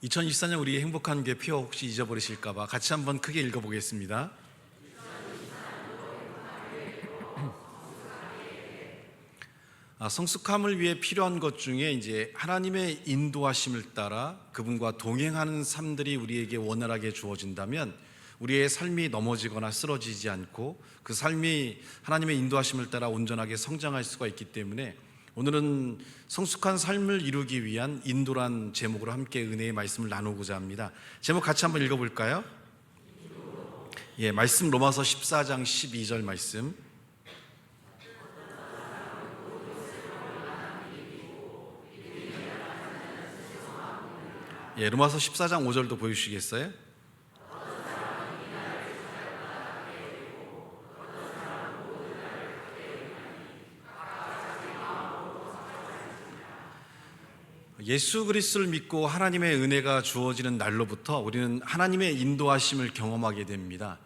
2024년 우리의 행복한 교회 표어 혹시 잊어버리실까봐 같이 한번 크게 읽어보겠습니다. 성숙함을 위해 필요한 것 중에 이제 하나님의 인도하심을 따라 그분과 동행하는 삶들이 우리에게 원활하게 주어진다면 우리의 삶이 넘어지거나 쓰러지지 않고 그 삶이 하나님의 인도하심을 따라 온전하게 성장할 수가 있기 때문에 오늘은 성숙한 삶을 이루기 위한 인도란 제목으로 함께 은혜의 말씀을 나누고자 합니다. 제목 같이 한번 읽어볼까요? 말씀 로마서 14장 12절 말씀. 로마서 14장 5절도 보여주시겠어요? 예수 그리스도를 믿고 하나님의 은혜가 주어지는 날로부터 우리는 하나님의 인도하심을 경험하게 됩니다.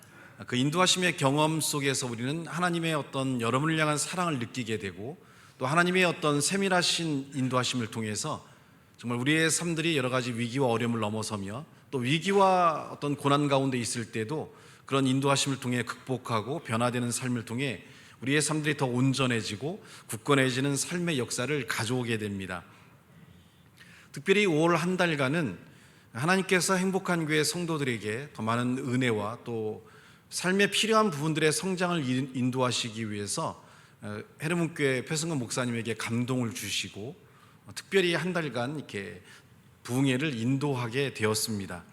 그 인도하심의 경험 속에서 우리는 하나님의 어떤 여러분을 향한 사랑을 느끼게 되고 또 하나님의 어떤 세밀하신 인도하심을 통해서 정말 우리의 삶들이 여러 가지 위기와 어려움을 넘어서며 또 위기와 어떤 고난 가운데 있을 때도 그런 인도하심을 통해 극복하고 변화되는 삶을 통해 우리의 삶들이 더 온전해지고 굳건해지는 삶의 역사를 가져오게 됩니다. 특별히 5월 한 달간은 하나님께서 행복한 교회 성도들에게 더 많은 은혜와 또 삶에 필요한 부분들의 성장을 인도하시기 위해서 헤르몬교회 패승근 목사님에게 감동을 주시고 특별히 한 달간 이렇게 부흥회를 인도하게 되었습니다.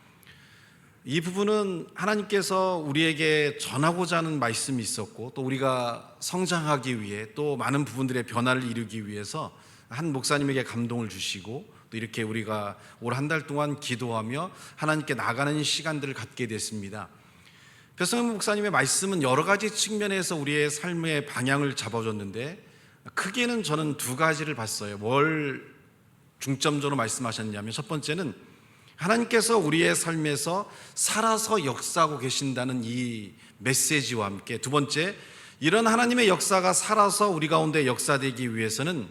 이 부분은 하나님께서 우리에게 전하고자 하는 말씀이 있었고 또 우리가 성장하기 위해 또 많은 부분들의 변화를 이루기 위해서 한 목사님에게 감동을 주시고 또 이렇게 우리가 올 한 달 동안 기도하며 하나님께 나가는 시간들을 갖게 됐습니다. 패승근 목사님의 말씀은 여러 가지 측면에서 우리의 삶의 방향을 잡아줬는데 크게는 저는 두 가지를 봤어요. 뭘 중점적으로 말씀하셨냐면 첫 번째는 하나님께서 우리의 삶에서 살아서 역사하고 계신다는 이 메시지와 함께 두 번째, 이런 하나님의 역사가 살아서 우리 가운데 역사되기 위해서는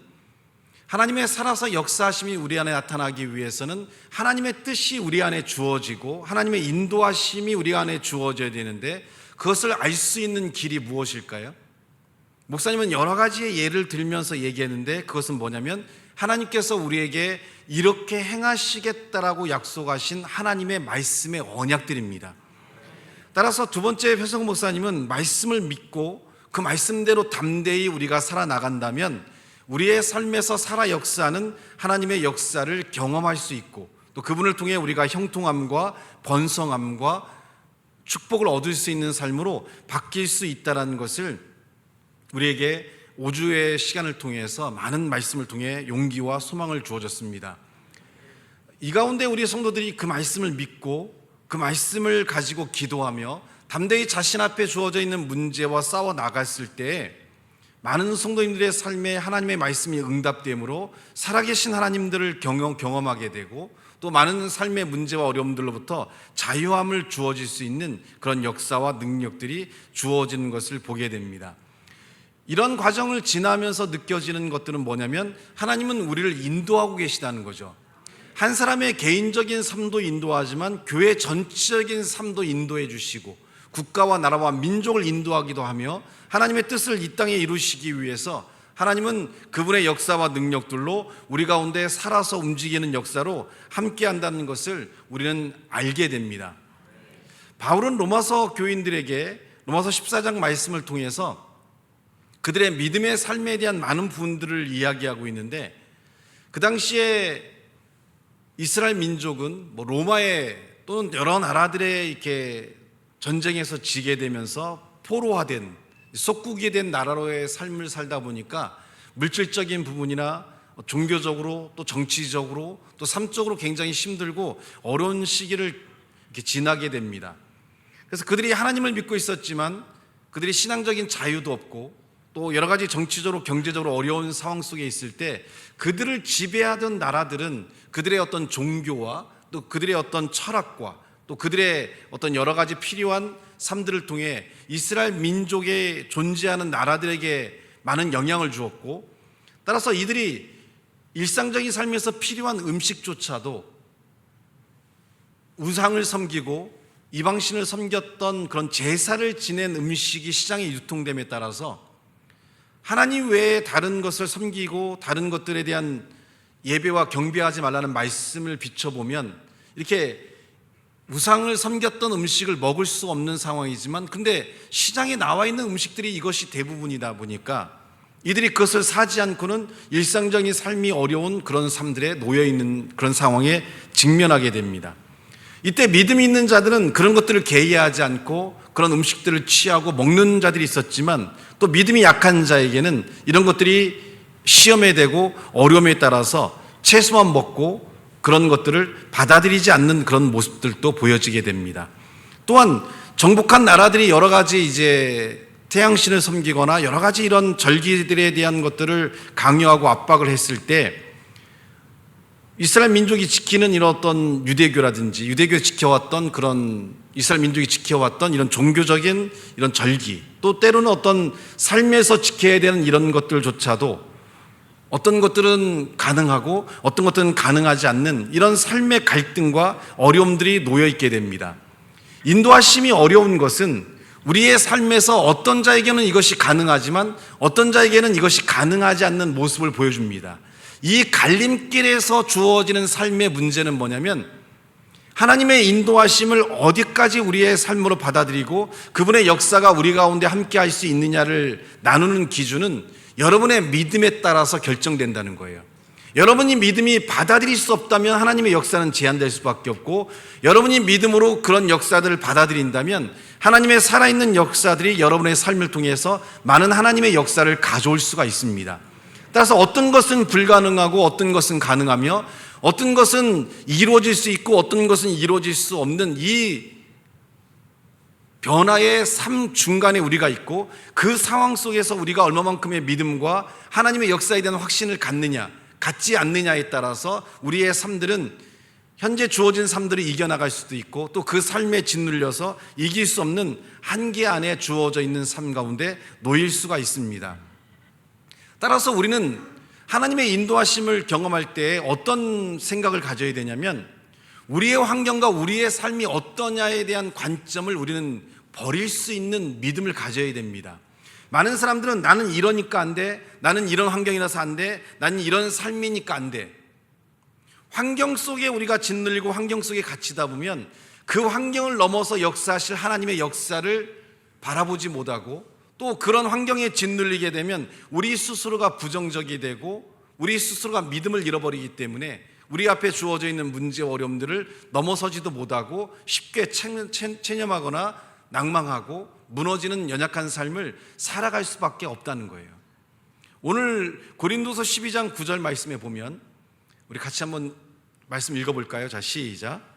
하나님의 살아서 역사하심이 우리 안에 나타나기 위해서는 하나님의 뜻이 우리 안에 주어지고 하나님의 인도하심이 우리 안에 주어져야 되는데 그것을 알 수 있는 길이 무엇일까요? 목사님은 여러 가지의 예를 들면서 얘기했는데 그것은 뭐냐면 하나님께서 우리에게 이렇게 행하시겠다라고 약속하신 하나님의 말씀의 언약들입니다. 따라서 두 번째 패승근 목사님은 말씀을 믿고 그 말씀대로 담대히 우리가 살아나간다면 우리의 삶에서 살아 역사하는 하나님의 역사를 경험할 수 있고 또 그분을 통해 우리가 형통함과 번성함과 축복을 얻을 수 있는 삶으로 바뀔 수 있다는 것을 우리에게 5주의 시간을 통해서 많은 말씀을 통해 용기와 소망을 주어졌습니다. 이 가운데 우리 성도들이 그 말씀을 믿고 그 말씀을 가지고 기도하며 담대히 자신 앞에 주어져 있는 문제와 싸워 나갔을 때 많은 성도님들의 삶에 하나님의 말씀이 응답되므로 살아계신 하나님들을 경험하게 되고 또 많은 삶의 문제와 어려움들로부터 자유함을 주어질 수 있는 그런 역사와 능력들이 주어지는 것을 보게 됩니다. 이런 과정을 지나면서 느껴지는 것들은 뭐냐면 하나님은 우리를 인도하고 계시다는 거죠. 한 사람의 개인적인 삶도 인도하지만 교회 전체적인 삶도 인도해 주시고 국가와 나라와 민족을 인도하기도 하며 하나님의 뜻을 이 땅에 이루시기 위해서 하나님은 그분의 역사와 능력들로 우리 가운데 살아서 움직이는 역사로 함께 한다는 것을 우리는 알게 됩니다. 바울은 로마서 교인들에게 로마서 14장 말씀을 통해서 그들의 믿음의 삶에 대한 많은 부분들을 이야기하고 있는데 그 당시에 이스라엘 민족은 로마의 또는 여러 나라들의 이렇게 전쟁에서 지게 되면서 포로화된 속국이 된 나라로의 삶을 살다 보니까 물질적인 부분이나 종교적으로 또 정치적으로 또 삶적으로 굉장히 힘들고 어려운 시기를 이렇게 지나게 됩니다. 그래서 그들이 하나님을 믿고 있었지만 그들이 신앙적인 자유도 없고 또 여러 가지 정치적으로 경제적으로 어려운 상황 속에 있을 때 그들을 지배하던 나라들은 그들의 어떤 종교와 또 그들의 어떤 철학과 또 그들의 어떤 여러 가지 필요한 삶들을 통해 이스라엘 민족에 존재하는 나라들에게 많은 영향을 주었고 따라서 이들이 일상적인 삶에서 필요한 음식조차도 우상을 섬기고 이방신을 섬겼던 그런 제사를 지낸 음식이 시장에 유통됨에 따라서 하나님 외에 다른 것을 섬기고 다른 것들에 대한 예배와 경배하지 말라는 말씀을 비춰보면 이렇게 우상을 섬겼던 음식을 먹을 수 없는 상황이지만, 근데 시장에 나와 있는 음식들이 이것이 대부분이다 보니까 이들이 그것을 사지 않고는 일상적인 삶이 어려운 그런 삶들에 놓여 있는 그런 상황에 직면하게 됩니다. 이때 믿음이 있는 자들은 그런 것들을 개의하지 않고 그런 음식들을 취하고 먹는 자들이 있었지만, 또 믿음이 약한 자에게는 이런 것들이 시험에 되고 어려움에 따라서 채소만 먹고 그런 것들을 받아들이지 않는 그런 모습들도 보여지게 됩니다. 또한 정복한 나라들이 여러 가지 이제 태양신을 섬기거나 여러 가지 이런 절기들에 대한 것들을 강요하고 압박을 했을 때 이스라엘 민족이 지키는 이런 어떤 유대교라든지 유대교에 지켜왔던 그런 이스라엘 민족이 지켜왔던 이런 종교적인 이런 절기, 또 때로는 어떤 삶에서 지켜야 되는 이런 것들조차도 어떤 것들은 가능하고 어떤 것들은 가능하지 않는 이런 삶의 갈등과 어려움들이 놓여 있게 됩니다. 인도하심이 어려운 것은 우리의 삶에서 어떤 자에게는 이것이 가능하지만 어떤 자에게는 이것이 가능하지 않는 모습을 보여줍니다. 이 갈림길에서 주어지는 삶의 문제는 뭐냐면, 하나님의 인도하심을 어디까지 우리의 삶으로 받아들이고 그분의 역사가 우리 가운데 함께 할 수 있느냐를 나누는 기준은 여러분의 믿음에 따라서 결정된다는 거예요. 여러분이 믿음이 받아들일 수 없다면 하나님의 역사는 제한될 수밖에 없고, 여러분이 믿음으로 그런 역사들을 받아들인다면 하나님의 살아있는 역사들이 여러분의 삶을 통해서 많은 하나님의 역사를 가져올 수가 있습니다. 따라서 어떤 것은 불가능하고 어떤 것은 가능하며 어떤 것은 이루어질 수 있고 어떤 것은 이루어질 수 없는 이 변화의 삶 중간에 우리가 있고, 그 상황 속에서 우리가 얼마만큼의 믿음과 하나님의 역사에 대한 확신을 갖느냐 갖지 않느냐에 따라서 우리의 삶들은 현재 주어진 삶들을 이겨나갈 수도 있고, 또 그 삶에 짓눌려서 이길 수 없는 한계 안에 주어져 있는 삶 가운데 놓일 수가 있습니다. 따라서 우리는 하나님의 인도하심을 경험할 때 어떤 생각을 가져야 되냐면, 우리의 환경과 우리의 삶이 어떠냐에 대한 관점을 우리는 버릴 수 있는 믿음을 가져야 됩니다. 많은 사람들은 나는 이러니까 안 돼, 나는 이런 환경이라서 안 돼, 나는 이런 삶이니까 안 돼. 환경 속에 우리가 짓눌리고 환경 속에 갇히다 보면 그 환경을 넘어서 역사하실 하나님의 역사를 바라보지 못하고, 또 그런 환경에 짓눌리게 되면 우리 스스로가 부정적이 되고 우리 스스로가 믿음을 잃어버리기 때문에 우리 앞에 주어져 있는 문제와 어려움들을 넘어서지도 못하고 쉽게 체념하거나 낭망하고 무너지는 연약한 삶을 살아갈 수밖에 없다는 거예요. 오늘 고린도서 12장 9절 말씀에 보면, 우리 같이 한번 말씀 읽어볼까요? 자, 시작.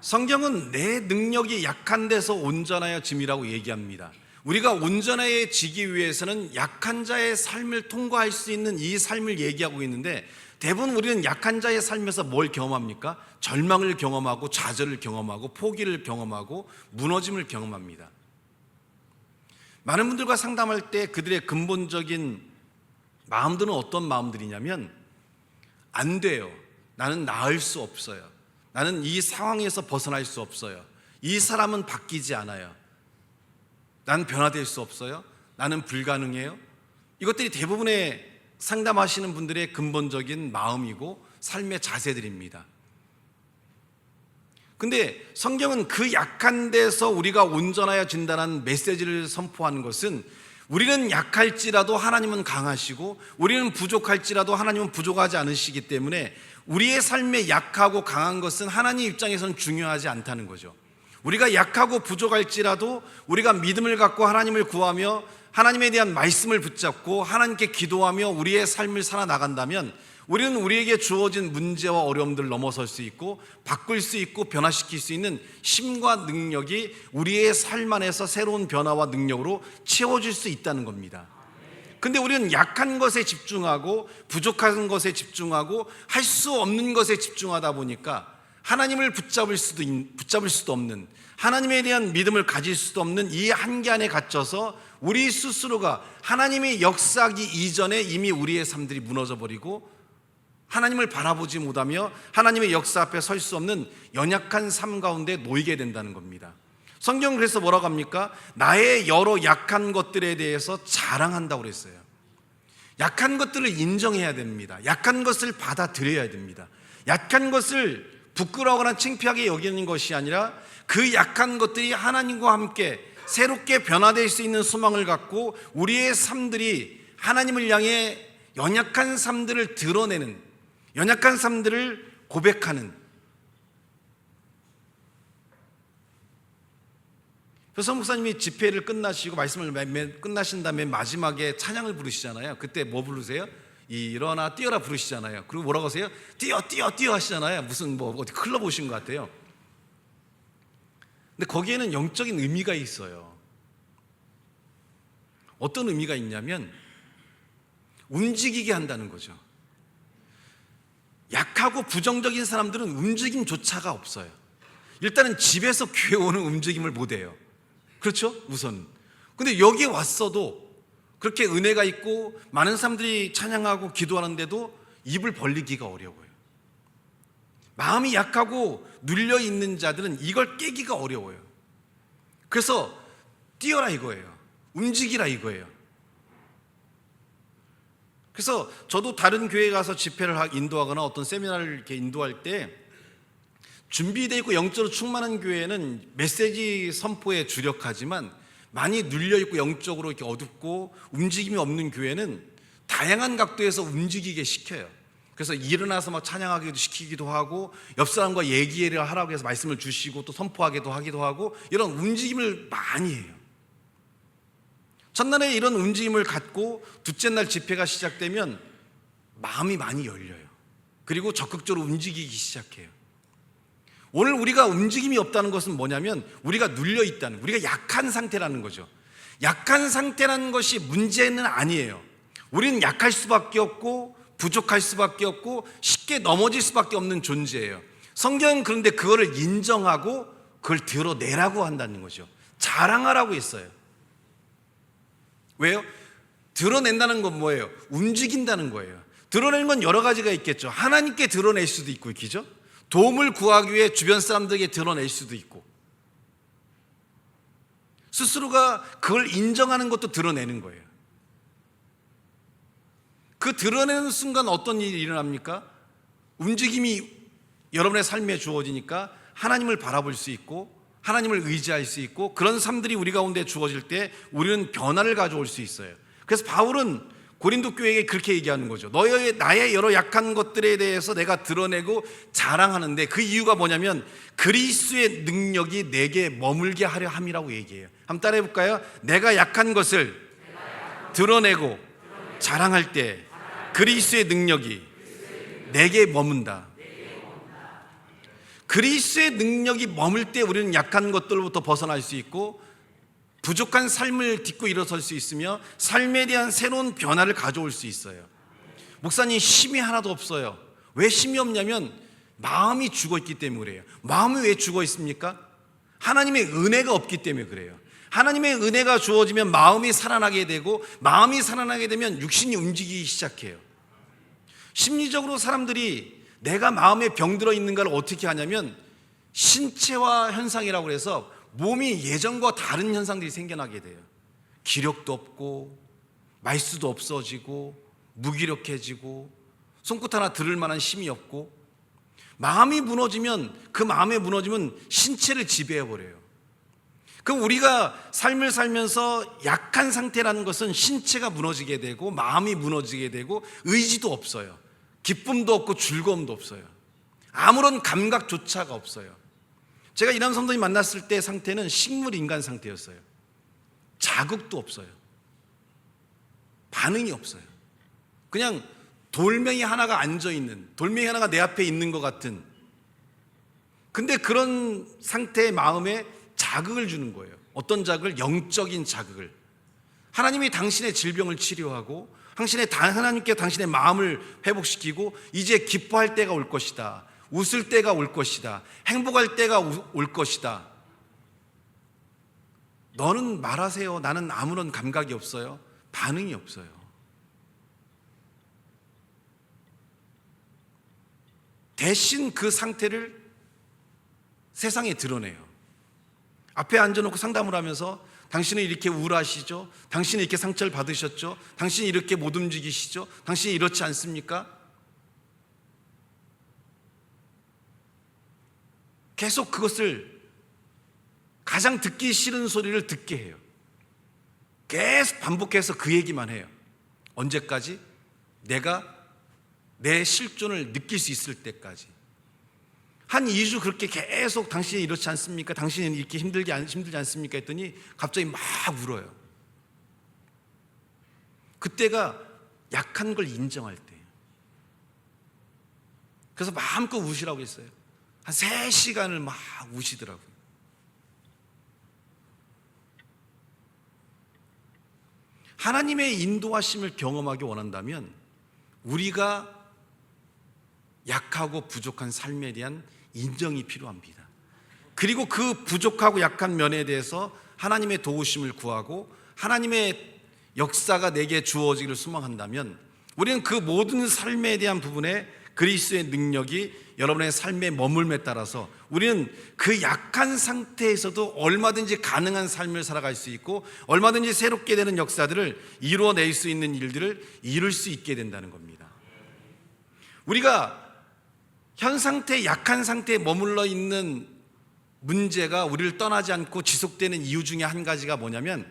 성경은 내 능력이 약한 데서 온전하여 짐이라고 얘기합니다. 우리가 온전해지기 위해서는 약한 자의 삶을 통과할 수 있는 이 삶을 얘기하고 있는데, 대부분 우리는 약한 자의 삶에서 뭘 경험합니까? 절망을 경험하고 좌절을 경험하고 포기를 경험하고 무너짐을 경험합니다. 많은 분들과 상담할 때 그들의 근본적인 마음들은 어떤 마음들이냐면, 안 돼요. 나는 나을 수 없어요. 나는 이 상황에서 벗어날 수 없어요. 이 사람은 바뀌지 않아요. 나는 변화될 수 없어요. 나는 불가능해요. 이것들이 대부분의 상담하시는 분들의 근본적인 마음이고 삶의 자세들입니다. 근데 성경은 그 약한 데서 우리가 온전하여진다는 메시지를 선포하는 것은, 우리는 약할지라도 하나님은 강하시고 우리는 부족할지라도 하나님은 부족하지 않으시기 때문에 우리의 삶에 약하고 강한 것은 하나님 입장에서는 중요하지 않다는 거죠. 우리가 약하고 부족할지라도 우리가 믿음을 갖고 하나님을 구하며 하나님에 대한 말씀을 붙잡고 하나님께 기도하며 우리의 삶을 살아나간다면, 우리는 우리에게 주어진 문제와 어려움들을 넘어설 수 있고 바꿀 수 있고 변화시킬 수 있는 힘과 능력이 우리의 삶 안에서 새로운 변화와 능력으로 채워질 수 있다는 겁니다. 근데 우리는 약한 것에 집중하고 부족한 것에 집중하고 할 수 없는 것에 집중하다 보니까 하나님을 붙잡을 수도 없는, 하나님에 대한 믿음을 가질 수도 없는 이 한계 안에 갇혀서 우리 스스로가 하나님의 역사하기 이전에 이미 우리의 삶들이 무너져 버리고 하나님을 바라보지 못하며 하나님의 역사 앞에 설 수 없는 연약한 삶 가운데 놓이게 된다는 겁니다. 성경은 그래서 뭐라고 합니까? 나의 여러 약한 것들에 대해서 자랑한다고 그랬어요. 약한 것들을 인정해야 됩니다. 약한 것을 받아들여야 됩니다. 약한 것을 부끄러워하거나 창피하게 여기는 것이 아니라 그 약한 것들이 하나님과 함께 새롭게 변화될 수 있는 소망을 갖고 우리의 삶들이 하나님을 향해 연약한 삶들을 드러내는, 연약한 삶들을 고백하는. 그래서 목사님이 집회를 끝나시고 말씀을 끝나신 다음에 마지막에 찬양을 부르시잖아요. 그때 뭐 부르세요? 일어나 뛰어라 부르시잖아요. 그리고 뭐라고 하세요? 뛰어 하시잖아요. 무슨 어디 클럽 오신 것 같아요. 근데 거기에는 영적인 의미가 있어요. 어떤 의미가 있냐면 움직이게 한다는 거죠. 약하고 부정적인 사람들은 움직임조차가 없어요. 일단은 집에서 교회 오는 움직임을 못 해요. 그렇죠? 우선. 근데 여기에 왔어도 그렇게 은혜가 있고 많은 사람들이 찬양하고 기도하는데도 입을 벌리기가 어려워요. 마음이 약하고 눌려 있는 자들은 이걸 깨기가 어려워요. 그래서 뛰어라 이거예요. 움직이라 이거예요. 그래서 저도 다른 교회에 가서 집회를 인도하거나 어떤 세미나를 이렇게 인도할 때 준비되어 있고 영적으로 충만한 교회는 메시지 선포에 주력하지만 많이 눌려있고 영적으로 이렇게 어둡고 움직임이 없는 교회는 다양한 각도에서 움직이게 시켜요. 그래서 일어나서 막 찬양하기도 시키기도 하고 옆 사람과 얘기를 하라고 해서 말씀을 주시고 또 선포하기도 하기도 하고 이런 움직임을 많이 해요. 첫날에 이런 움직임을 갖고 둘째 날 집회가 시작되면 마음이 많이 열려요. 그리고 적극적으로 움직이기 시작해요. 오늘 우리가 움직임이 없다는 것은 뭐냐면 우리가 눌려있다는, 우리가 약한 상태라는 거죠. 약한 상태라는 것이 문제는 아니에요. 우리는 약할 수밖에 없고 부족할 수밖에 없고 쉽게 넘어질 수밖에 없는 존재예요. 성경은 그런데 그거를 인정하고 그걸 드러내라고 한다는 거죠. 자랑하라고 했어요. 왜요? 드러낸다는 건 뭐예요? 움직인다는 거예요. 드러내는 건 여러 가지가 있겠죠. 하나님께 드러낼 수도 있고, 그죠? 도움을 구하기 위해 주변 사람들에게 드러낼 수도 있고, 스스로가 그걸 인정하는 것도 드러내는 거예요. 그 드러내는 순간 어떤 일이 일어납니까? 움직임이 여러분의 삶에 주어지니까 하나님을 바라볼 수 있고 하나님을 의지할 수 있고 그런 삶들이 우리 가운데 주어질 때 우리는 변화를 가져올 수 있어요. 그래서 바울은 고린도 교회에게 그렇게 얘기하는 거죠. 나의 여러 약한 것들에 대해서 내가 드러내고 자랑하는데 그 이유가 뭐냐면 그리스도의 능력이 내게 머물게 하려 함이라고 얘기해요. 한번 따라해 볼까요? 내가 약한 것을 드러내고 자랑할 때 그리스도의 능력이 내게 머문다. 그리스도의 능력이 머물 때 우리는 약한 것들로부터 벗어날 수 있고 부족한 삶을 딛고 일어설 수 있으며 삶에 대한 새로운 변화를 가져올 수 있어요. 목사님, 힘이 하나도 없어요. 왜 힘이 없냐면 마음이 죽어있기 때문에 그래요. 마음이 왜 죽어 있습니까? 하나님의 은혜가 없기 때문에 그래요. 하나님의 은혜가 주어지면 마음이 살아나게 되고 마음이 살아나게 되면 육신이 움직이기 시작해요. 심리적으로 사람들이 내가 마음에 병들어 있는가를 어떻게 하냐면 신체화 현상이라고 해서 몸이 예전과 다른 현상들이 생겨나게 돼요. 기력도 없고 말수도 없어지고 무기력해지고 손끝 하나 들을 만한 힘이 없고 마음이 무너지면 그 마음에 무너지면 신체를 지배해버려요. 그럼 우리가 삶을 살면서 약한 상태라는 것은 신체가 무너지게 되고 마음이 무너지게 되고 의지도 없어요. 기쁨도 없고 즐거움도 없어요. 아무런 감각조차가 없어요. 제가 이런 성도님 만났을 때 상태는 식물 인간 상태였어요. 자극도 없어요. 반응이 없어요. 그냥 돌멩이 하나가 앉아있는, 돌멩이 하나가 내 앞에 있는 것 같은, 근데 그런 상태의 마음에 자극을 주는 거예요. 어떤 자극을? 영적인 자극을. 하나님이 당신의 질병을 치료하고 하나님께 당신의 마음을 회복시키고 이제 기뻐할 때가 올 것이다, 웃을 때가 올 것이다, 행복할 때가 올 것이다. 너는 말하세요. 나는 아무런 감각이 없어요. 반응이 없어요. 대신 그 상태를 세상에 드러내요. 앞에 앉아놓고 상담을 하면서 당신은 이렇게 우울하시죠? 당신은 이렇게 상처를 받으셨죠? 당신이 이렇게 못 움직이시죠? 당신이 이렇지 않습니까? 계속 그것을, 가장 듣기 싫은 소리를 듣게 해요. 계속 반복해서 그 얘기만 해요. 언제까지? 내가 내 실존을 느낄 수 있을 때까지. 한 2주 그렇게 계속 당신이 이렇지 않습니까? 당신이 이렇게 힘들지 않습니까? 했더니 갑자기 막 울어요. 그때가 약한 걸 인정할 때예요. 그래서 마음껏 우시라고 했어요. 한 3시간을 막 우시더라고요. 하나님의 인도하심을 경험하기 원한다면 우리가 약하고 부족한 삶에 대한 인정이 필요합니다. 그리고 그 부족하고 약한 면에 대해서 하나님의 도우심을 구하고 하나님의 역사가 내게 주어지기를 소망한다면 우리는 그 모든 삶에 대한 부분에 그리스도의 능력이 여러분의 삶에 머물므에 따라서 우리는 그 약한 상태에서도 얼마든지 가능한 삶을 살아갈 수 있고 얼마든지 새롭게 되는 역사들을 이루어낼 수 있는 일들을 이룰 수 있게 된다는 겁니다. 우리가 현 상태, 약한 상태에 머물러 있는 문제가 우리를 떠나지 않고 지속되는 이유 중에 한 가지가 뭐냐면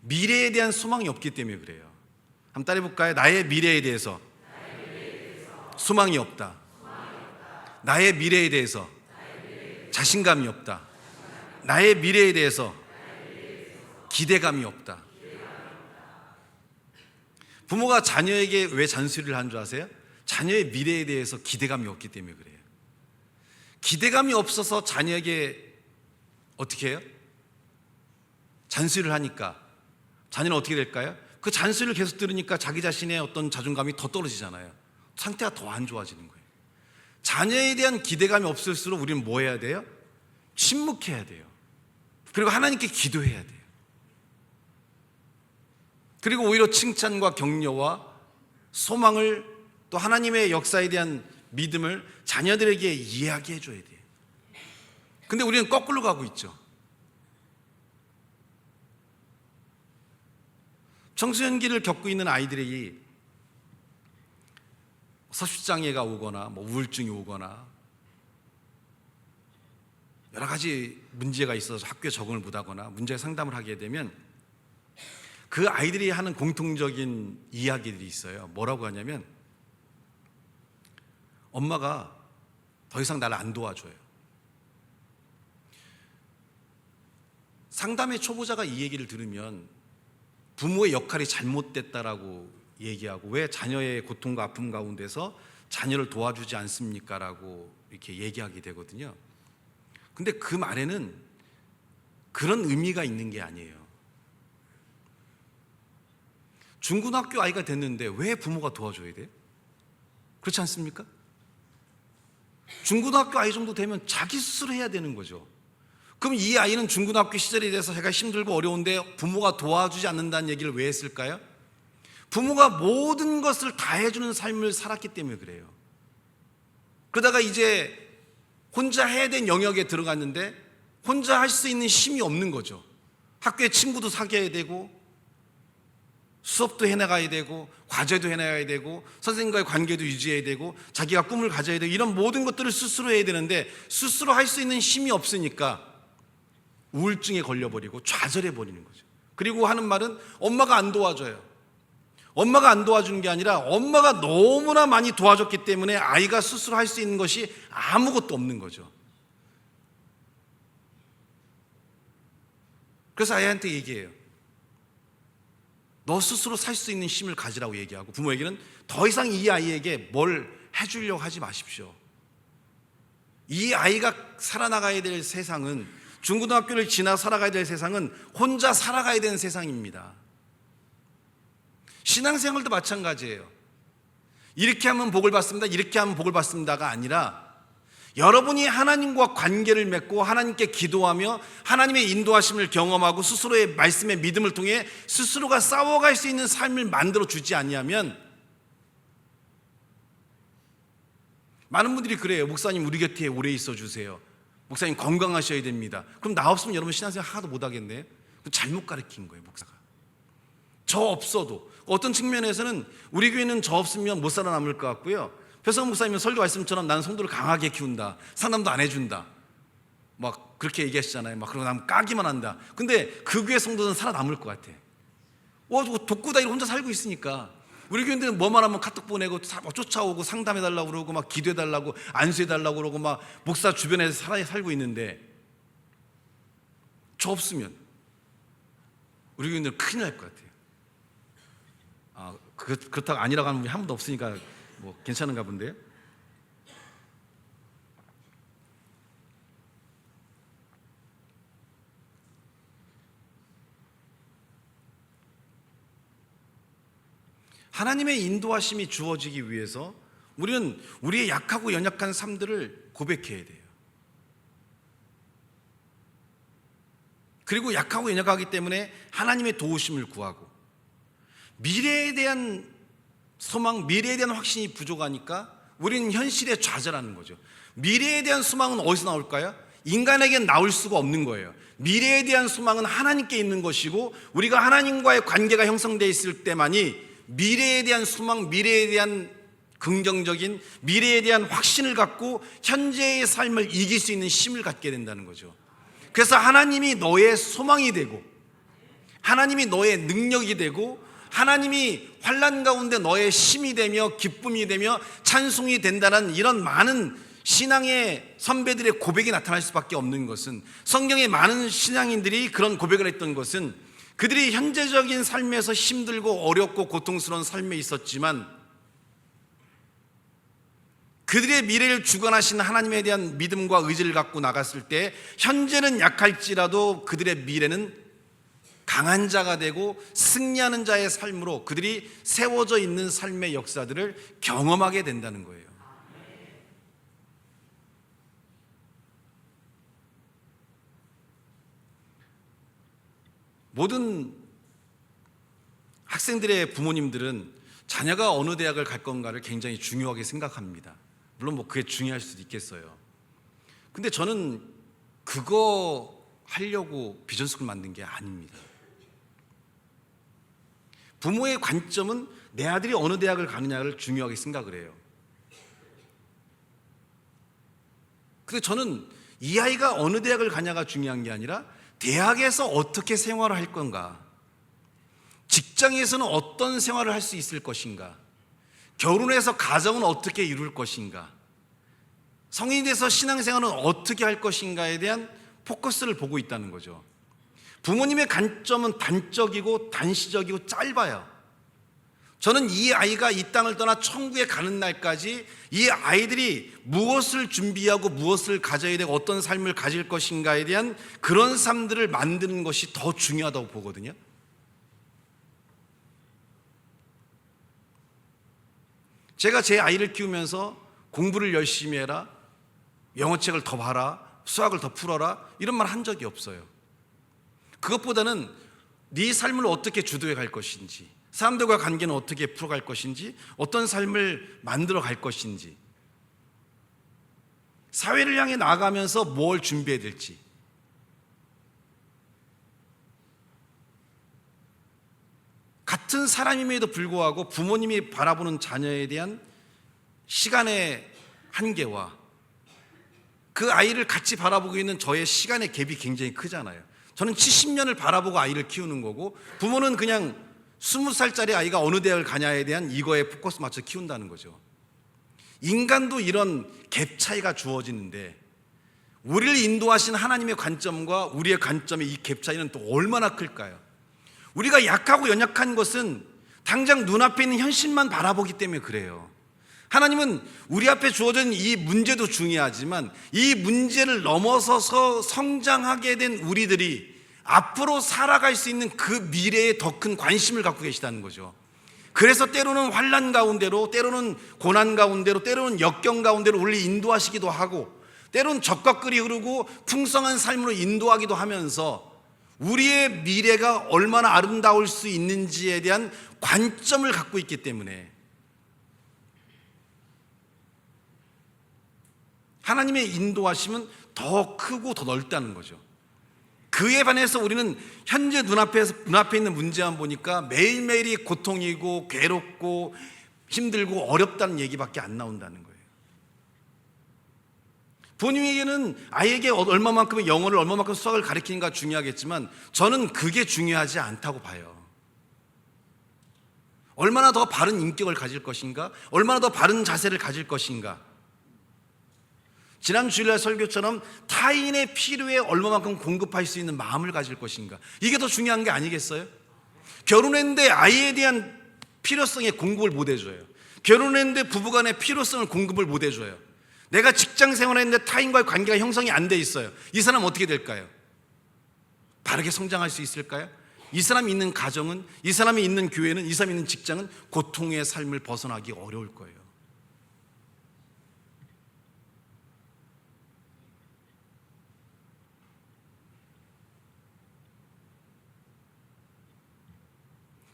미래에 대한 소망이 없기 때문에 그래요. 한번 따라해 볼까요? 나의 미래에 대해서 소망이 없다. 나의 미래에 대해서 자신감이 없다. 나의 미래에 대해서 기대감이 없다. 부모가 자녀에게 왜 잔소리를 하는 줄 아세요? 자녀의 미래에 대해서 기대감이 없기 때문에 그래요. 기대감이 없어서 자녀에게 어떻게 해요? 잔소리를 하니까 자녀는 어떻게 될까요? 그 잔소리를 계속 들으니까 자기 자신의 어떤 자존감이 더 떨어지잖아요. 상태가 더 안 좋아지는 거예요. 자녀에 대한 기대감이 없을수록 우리는 뭐 해야 돼요? 침묵해야 돼요. 그리고 하나님께 기도해야 돼요. 그리고 오히려 칭찬과 격려와 소망을, 또 하나님의 역사에 대한 믿음을 자녀들에게 이야기해 줘야 돼요. 근데 우리는 거꾸로 가고 있죠. 청소년기를 겪고 있는 아이들이 서식장애가 오거나 우울증이 오거나 여러 가지 문제가 있어서 학교에 적응을 못하거나 문제 상담을 하게 되면 그 아이들이 하는 공통적인 이야기들이 있어요. 뭐라고 하냐면 엄마가 더 이상 나를 안 도와줘요. 상담의 초보자가 이 얘기를 들으면 부모의 역할이 잘못됐다라고 얘기하고 왜 자녀의 고통과 아픔 가운데서 자녀를 도와주지 않습니까? 라고 이렇게 얘기하게 되거든요. 근데 그 말에는 그런 의미가 있는 게 아니에요. 중고등학교 아이가 됐는데 왜 부모가 도와줘야 돼요? 그렇지 않습니까? 중고등학교 아이 정도 되면 자기 스스로 해야 되는 거죠. 그럼 이 아이는 중고등학교 시절에 대해서 제가 힘들고 어려운데 부모가 도와주지 않는다는 얘기를 왜 했을까요? 부모가 모든 것을 다 해주는 삶을 살았기 때문에 그래요. 그러다가 이제 혼자 해야 될 영역에 들어갔는데 혼자 할 수 있는 힘이 없는 거죠. 학교에 친구도 사귀어야 되고 수업도 해나가야 되고 과제도 해나가야 되고 선생님과의 관계도 유지해야 되고 자기가 꿈을 가져야 되고 이런 모든 것들을 스스로 해야 되는데 스스로 할 수 있는 힘이 없으니까 우울증에 걸려버리고 좌절해버리는 거죠. 그리고 하는 말은 엄마가 안 도와줘요. 엄마가 안 도와주는 게 아니라 엄마가 너무나 많이 도와줬기 때문에 아이가 스스로 할 수 있는 것이 아무것도 없는 거죠. 그래서 아이한테 얘기해요. 너 스스로 살 수 있는 힘을 가지라고 얘기하고 부모에게는 더 이상 이 아이에게 뭘 해주려고 하지 마십시오. 이 아이가 살아나가야 될 세상은 중고등학교를 지나 살아가야 될 세상은 혼자 살아가야 되는 세상입니다. 신앙생활도 마찬가지예요. 이렇게 하면 복을 받습니다, 이렇게 하면 복을 받습니다가 아니라 여러분이 하나님과 관계를 맺고 하나님께 기도하며 하나님의 인도하심을 경험하고 스스로의 말씀의 믿음을 통해 스스로가 싸워갈 수 있는 삶을 만들어 주지 아니하면, 많은 분들이 그래요. 목사님 우리 곁에 오래 있어 주세요. 목사님 건강하셔야 됩니다. 그럼 나 없으면 여러분 신앙생활 하나도 못하겠네. 잘못 가르친 거예요, 목사가. 저 없어도 어떤 측면에서는 우리 교회는 저 없으면 못 살아남을 것 같고요, 배성훈 목사님은 설교 말씀처럼 나는 성도를 강하게 키운다, 상담도 안 해준다, 막 그렇게 얘기하시잖아요. 막 그러고 나면 까기만 한다. 근데 그 교회 성도는 살아남을 것 같아. 독구다이로 혼자 살고 있으니까. 우리 교인들은 뭐만 하면 카톡 보내고 쫓아오고 상담해달라고 그러고 막 기도해달라고 안수해달라고 그러고 막 목사 주변에서 살고 있는데, 저 없으면 우리 교인들은 큰일 날 것 같아요. 그렇다고 아니라고 하는 분이 한 번도 없으니까 뭐 괜찮은가 본데요. 하나님의 인도하심이 주어지기 위해서 우리는 우리의 약하고 연약한 삶들을 고백해야 돼요. 그리고 약하고 연약하기 때문에 하나님의 도우심을 구하고, 미래에 대한 소망, 미래에 대한 확신이 부족하니까 우리는 현실에 좌절하는 거죠. 미래에 대한 소망은 어디서 나올까요? 인간에게는 나올 수가 없는 거예요. 미래에 대한 소망은 하나님께 있는 것이고, 우리가 하나님과의 관계가 형성되어 있을 때만이 미래에 대한 소망, 미래에 대한 긍정적인, 미래에 대한 확신을 갖고 현재의 삶을 이길 수 있는 힘을 갖게 된다는 거죠. 그래서 하나님이 너의 소망이 되고, 하나님이 너의 능력이 되고, 하나님이 환난 가운데 너의 힘이 되며 기쁨이 되며 찬송이 된다는 이런 많은 신앙의 선배들의 고백이 나타날 수밖에 없는 것은, 성경의 많은 신앙인들이 그런 고백을 했던 것은, 그들이 현재적인 삶에서 힘들고 어렵고 고통스러운 삶에 있었지만 그들의 미래를 주관하신 하나님에 대한 믿음과 의지를 갖고 나갔을 때, 현재는 약할지라도 그들의 미래는 강한 자가 되고 승리하는 자의 삶으로 그들이 세워져 있는 삶의 역사들을 경험하게 된다는 거예요. 모든 학생들의 부모님들은 자녀가 어느 대학을 갈 건가를 굉장히 중요하게 생각합니다. 물론 뭐 그게 중요할 수도 있겠어요. 근데 저는 그거 하려고 비전스쿨 만든 게 아닙니다. 부모의 관점은 내 아들이 어느 대학을 가느냐를 중요하게 생각을 해요. 근데 저는 이 아이가 어느 대학을 가냐가 중요한 게 아니라 대학에서 어떻게 생활을 할 건가, 직장에서는 어떤 생활을 할 수 있을 것인가, 결혼해서 가정은 어떻게 이룰 것인가, 성인이 돼서 신앙생활은 어떻게 할 것인가에 대한 포커스를 보고 있다는 거죠. 부모님의 관점은 단적이고 단시적이고 짧아요. 저는 이 아이가 이 땅을 떠나 천국에 가는 날까지 이 아이들이 무엇을 준비하고 무엇을 가져야 되고 어떤 삶을 가질 것인가에 대한 그런 삶들을 만드는 것이 더 중요하다고 보거든요. 제가 제 아이를 키우면서 공부를 열심히 해라, 영어책을 더 봐라, 수학을 더 풀어라, 이런 말 한 적이 없어요. 그것보다는 네 삶을 어떻게 주도해 갈 것인지, 사람들과 관계는 어떻게 풀어갈 것인지, 어떤 삶을 만들어 갈 것인지, 사회를 향해 나아가면서 뭘 준비해야 될지, 같은 사람임에도 불구하고 부모님이 바라보는 자녀에 대한 시간의 한계와 그 아이를 같이 바라보고 있는 저의 시간의 갭이 굉장히 크잖아요. 저는 70년을 바라보고 아이를 키우는 거고, 부모는 그냥 20살짜리 아이가 어느 대학을 가냐에 대한 이거에 포커스 맞춰 키운다는 거죠. 인간도 이런 갭 차이가 주어지는데, 우리를 인도하신 하나님의 관점과 우리의 관점의 이 갭 차이는 또 얼마나 클까요? 우리가 약하고 연약한 것은 당장 눈앞에 있는 현실만 바라보기 때문에 그래요. 하나님은 우리 앞에 주어진 이 문제도 중요하지만 이 문제를 넘어서서 성장하게 된 우리들이 앞으로 살아갈 수 있는 그 미래에 더 큰 관심을 갖고 계시다는 거죠. 그래서 때로는 환난 가운데로, 때로는 고난 가운데로, 때로는 역경 가운데로 우리를 인도하시기도 하고, 때로는 적과 꿀이 흐르고 풍성한 삶으로 인도하기도 하면서 우리의 미래가 얼마나 아름다울 수 있는지에 대한 관점을 갖고 있기 때문에 하나님의 인도하심은 더 크고 더 넓다는 거죠. 그에 반해서 우리는 현재 눈앞에 있는 문제만 보니까 매일매일이 고통이고 괴롭고 힘들고 어렵다는 얘기밖에 안 나온다는 거예요. 부모님에게는 아이에게 얼마만큼의 영어를 얼마만큼 수학을 가르치는가 중요하겠지만 저는 그게 중요하지 않다고 봐요. 얼마나 더 바른 인격을 가질 것인가, 얼마나 더 바른 자세를 가질 것인가. 지난 주일날 설교처럼 타인의 필요에 얼마만큼 공급할 수 있는 마음을 가질 것인가, 이게 더 중요한 게 아니겠어요? 결혼했는데 아이에 대한 필요성에 공급을 못 해줘요. 결혼했는데 부부간의 필요성을 공급을 못 해줘요. 내가 직장 생활했는데 타인과의 관계가 형성이 안 돼 있어요. 이 사람 어떻게 될까요? 바르게 성장할 수 있을까요? 이 사람이 있는 가정은, 이 사람이 있는 교회는, 이 사람이 있는 직장은 고통의 삶을 벗어나기 어려울 거예요.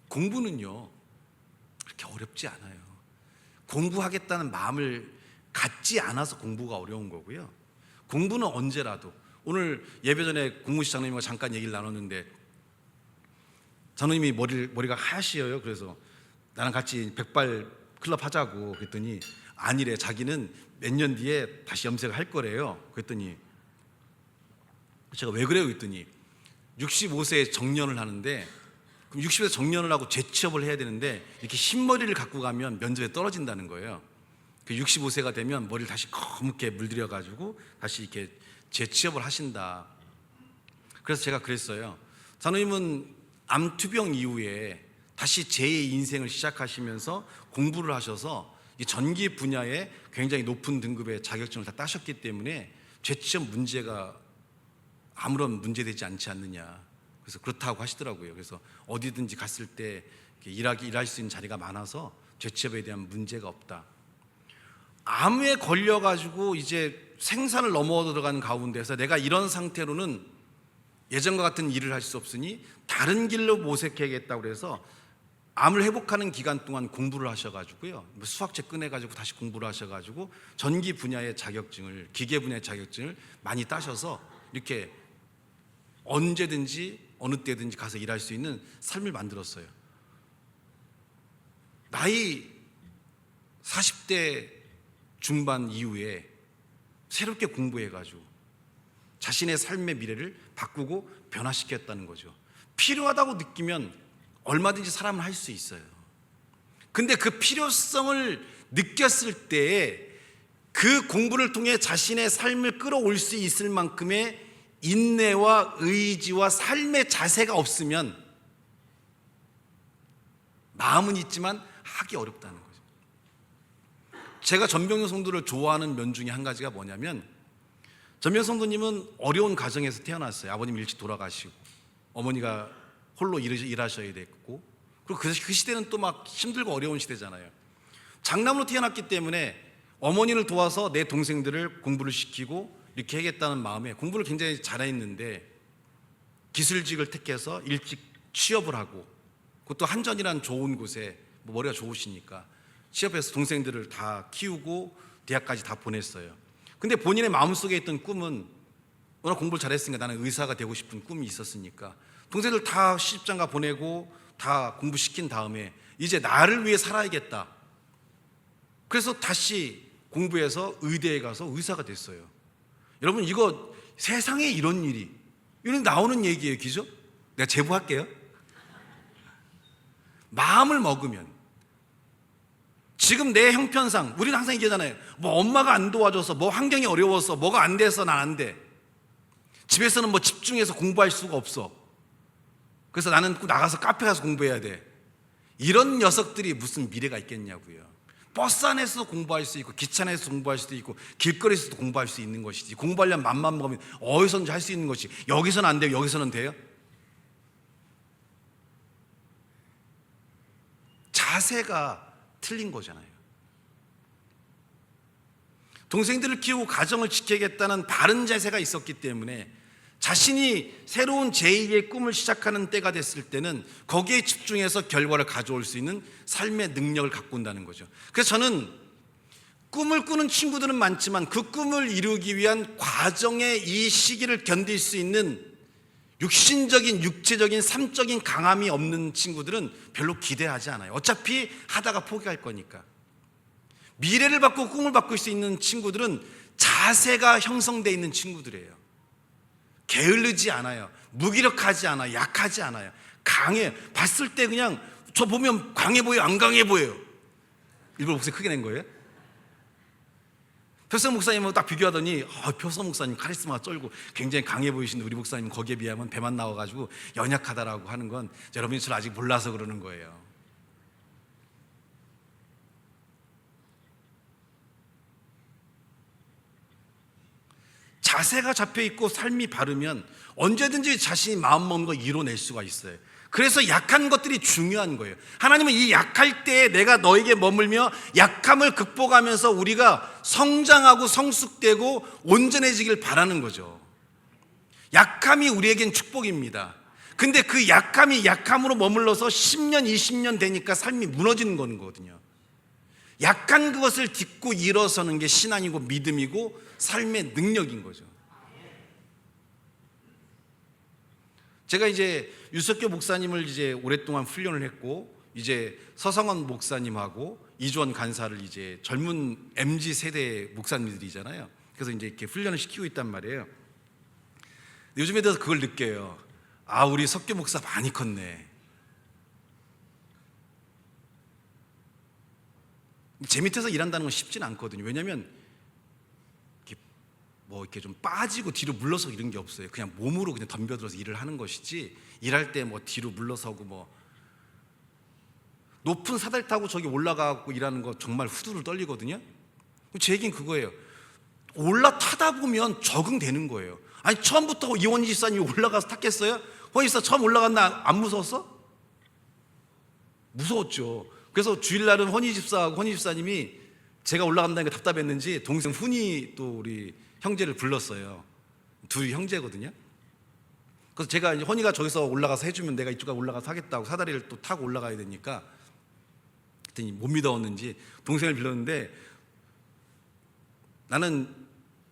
공부는요 그렇게 어렵지 않아요. 공부하겠다는 마음을 갖지 않아서 공부가 어려운 거고요. 공부는 언제라도, 오늘 예배 전에 공무시 장로님과 잠깐 얘기를 나눴는데 장로님이 머리가 하시어요. 그래서 나랑 같이 백발 클럽 하자고 그랬더니 아니래. 자기는 몇 년 뒤에 다시 염색을 할 거래요. 그랬더니 제가 왜 그래요? 그랬더니 65세에 정년을 하는데, 그럼 60세 정년을 하고 재취업을 해야 되는데 이렇게 흰머리를 갖고 가면 면접에 떨어진다는 거예요. 65세가 되면 머리를 다시 검게 물들여가지고 다시 이렇게 재취업을 하신다. 그래서 제가 그랬어요. 장로님은 암투병 이후에 다시 제2의 인생을 시작하시면서 공부를 하셔서 이 전기 분야에 굉장히 높은 등급의 자격증을 다 따셨기 때문에 재취업 문제가 아무런 문제되지 않지 않느냐. 그래서 그렇다고 하시더라고요. 그래서 어디든지 갔을 때 일할 수 있는 자리가 많아서 재취업에 대한 문제가 없다. 암에 걸려가지고 이제 생산을 넘어 들어가는 가운데서 내가 이런 상태로는 예전과 같은 일을 할 수 없으니 다른 길로 모색해야겠다고 그래서 암을 회복하는 기간 동안 공부를 하셔가지고요, 수학책 꺼내가지고 다시 공부를 하셔가지고 전기 분야의 자격증을, 기계 분야의 자격증을 많이 따셔서 이렇게 언제든지 어느 때든지 가서 일할 수 있는 삶을 만들었어요. 나이 40대 중반 이후에 새롭게 공부해가지고 자신의 삶의 미래를 바꾸고 변화시켰다는 거죠. 필요하다고 느끼면 얼마든지 사람은 할 수 있어요. 근데 그 필요성을 느꼈을 때에 그 공부를 통해 자신의 삶을 끌어올 수 있을 만큼의 인내와 의지와 삶의 자세가 없으면 마음은 있지만 하기 어렵다는 거죠. 제가 전병용 성도를 좋아하는 면 중에 한 가지가 뭐냐면, 전병용 성도님은 어려운 가정에서 태어났어요. 아버님 일찍 돌아가시고 어머니가 홀로 일하셔야 됐고, 그리고 그 시대는 또 막 힘들고 어려운 시대잖아요. 장남으로 태어났기 때문에 어머니를 도와서 내 동생들을 공부를 시키고 이렇게 하겠다는 마음에 공부를 굉장히 잘했는데 기술직을 택해서 일찍 취업을 하고, 그것도 한전이라는 좋은 곳에 머리가 좋으시니까 취업해서 동생들을 다 키우고 대학까지 다 보냈어요. 근데 본인의 마음속에 있던 꿈은, 워낙 공부를 잘했으니까 나는 의사가 되고 싶은 꿈이 있었으니까 동생들 다 시집장가 보내고 다 공부시킨 다음에 이제 나를 위해 살아야겠다. 그래서 다시 공부해서 의대에 가서 의사가 됐어요. 여러분, 이거 세상에 이런 일이 나오는 얘기예요. 기죠? 내가 제보할게요. 마음을 먹으면, 지금 내 형편상 우리는 항상 얘기하잖아요. 뭐 엄마가 안 도와줘서, 뭐 환경이 어려워서, 뭐가 안 돼서 난 안 돼. 집에서는 뭐 집중해서 공부할 수가 없어. 그래서 나는 꼭 나가서 카페 가서 공부해야 돼. 이런 녀석들이 무슨 미래가 있겠냐고요. 버스 안에서도 공부할 수 있고 기차 안에서 공부할 수도 있고 길거리에서도 공부할 수 있는 것이지, 공부하려면 맘만 먹으면 어디서든지 할 수 있는 것이, 여기서는 안 돼요, 여기서는 돼요? 자세가 틀린 거잖아요. 동생들을 키우고 가정을 지켜야겠다는 바른 자세가 있었기 때문에 자신이 새로운 제2의 꿈을 시작하는 때가 됐을 때는 거기에 집중해서 결과를 가져올 수 있는 삶의 능력을 갖고 온다는 거죠. 그래서 저는 꿈을 꾸는 친구들은 많지만 그 꿈을 이루기 위한 과정의 이 시기를 견딜 수 있는 육신적인, 육체적인, 삶적인 강함이 없는 친구들은 별로 기대하지 않아요. 어차피 하다가 포기할 거니까. 미래를 받고 꿈을 바꿀 수 있는 친구들은 자세가 형성되어 있는 친구들이에요. 게을르지 않아요. 무기력하지 않아요. 약하지 않아요. 강해요. 봤을 때 그냥 저 보면 강해 보여요? 안 강해 보여요? 일부러 목소리 크게 낸 거예요? 표성 목사님하고 딱 비교하더니 표성 목사님 카리스마가 쩔고 굉장히 강해 보이시는데 우리 목사님은 거기에 비하면 배만 나와가지고 연약하다라고 하는 건 여러분이 저를 아직 몰라서 그러는 거예요. 자세가 잡혀있고 삶이 바르면 언제든지 자신이 마음먹는 거 이뤄낼 수가 있어요. 그래서 약한 것들이 중요한 거예요. 하나님은 이 약할 때에 내가 너에게 머물며 약함을 극복하면서 우리가 성장하고 성숙되고 온전해지길 바라는 거죠. 약함이 우리에겐 축복입니다. 근데 그 약함이 약함으로 머물러서 10년, 20년 되니까 삶이 무너지는 거거든요. 약한 그것을 딛고 일어서는 게 신앙이고 믿음이고 삶의 능력인 거죠. 제가 이제 유석교 목사님을 이제 오랫동안 훈련을 했고, 이제 서성원 목사님하고 이주원 간사를 이제 젊은 MZ 세대 목사님들이잖아요. 그래서 이제 이렇게 훈련을 시키고 있단 말이에요. 요즘에 들어서 그걸 느껴요. 아, 우리 석교 목사 많이 컸네. 제 밑에서 일한다는 건 쉽진 않거든요. 왜냐하면 이렇게 좀 빠지고 뒤로 물러서고 이런 게 없어요. 그냥 몸으로 그냥 덤벼들어서 일을 하는 것이지, 일할 때 뒤로 물러서고 높은 사다리 타고 저기 올라가고 일하는 거 정말 후두를 떨리거든요. 제 얘기는 그거예요. 올라타다 보면 적응되는 거예요. 아니, 처음부터 이원희 집사님이 올라가서 탔겠어요? 원희 집사 처음 올라갔나 안 무서웠어? 무서웠죠. 그래서 주일날은 헌희 집사하고 헌희 집사님이 제가 올라간다는 게 답답했는지 동생 훈이 또 우리 형제를 불렀어요. 둘이 형제거든요. 그래서 제가 이제 헌이가 저기서 올라가서 해주면 내가 이쪽에 올라가서 하겠다고 사다리를 또 타고 올라가야 되니까, 그랬더니 못 믿었는지 동생을 불렀는데, 나는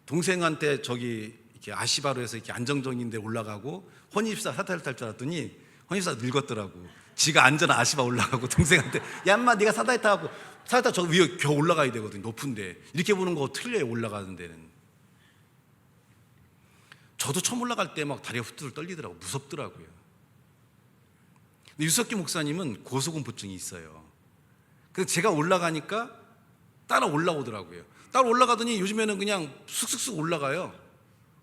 동생한테 저기 이렇게 아시바로에서 이렇게 안정적인 데 올라가고 헌희 집사 사다리를 탈 줄 알았더니 헌희 집사 늙었더라고. 지가 안전한 아시바 올라가고 동생한테 야 인마 네가 사다리 타고 저 위에 겨우 올라가야 되거든, 높은데. 이렇게 보는 거 틀려요, 올라가는 데는. 저도 처음 올라갈 때 막 다리가 후뚜를 떨리더라고. 무섭더라고요. 근데 유석기 목사님은 고소공포증이 있어요. 그래서 제가 올라가니까 따라 올라오더라고요. 따라 올라가더니 요즘에는 그냥 쑥쑥쑥 올라가요.